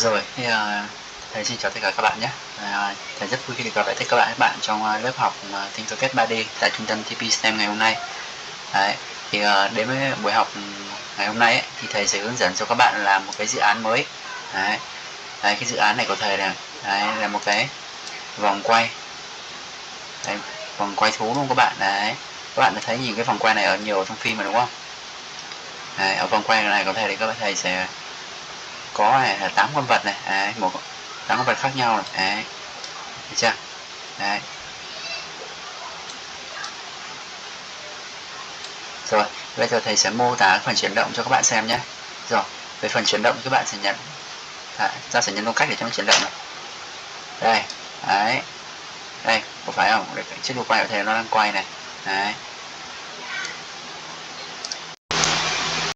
Rồi, thì thầy xin chào tất cả các bạn nhé. Thầy rất vui khi được gặp lại tất cả các bạn trong lớp học Tinkercad 3D tại trung tâm TP STEM ngày hôm nay. Đấy, thì đến với buổi học ngày hôm nay ấy, thì thầy sẽ hướng dẫn cho các bạn làm một cái dự án mới. Đấy, cái dự án này của thầy là là một cái vòng quay. Đấy, vòng quay thú luôn các bạn. Đấy, các bạn đã thấy nhìn cái vòng quay này ở nhiều trong phim mà đúng không? Đấy, ở vòng quay này của thầy thì các bạn thầy sẽ có này là 8 con vật này, đấy, 8 con vật khác nhau này, đấy, được chưa? Đấy. Rồi, bây giờ thầy sẽ mô tả phần chuyển động cho các bạn xem nhé. Rồi, về phần chuyển động các bạn sẽ nhận, ta sẽ nhấn vào cách để cho nó chuyển động này. Đây, đấy, đây, có phải không? Chiếc đuôi quay của thầy nó đang quay này, đấy.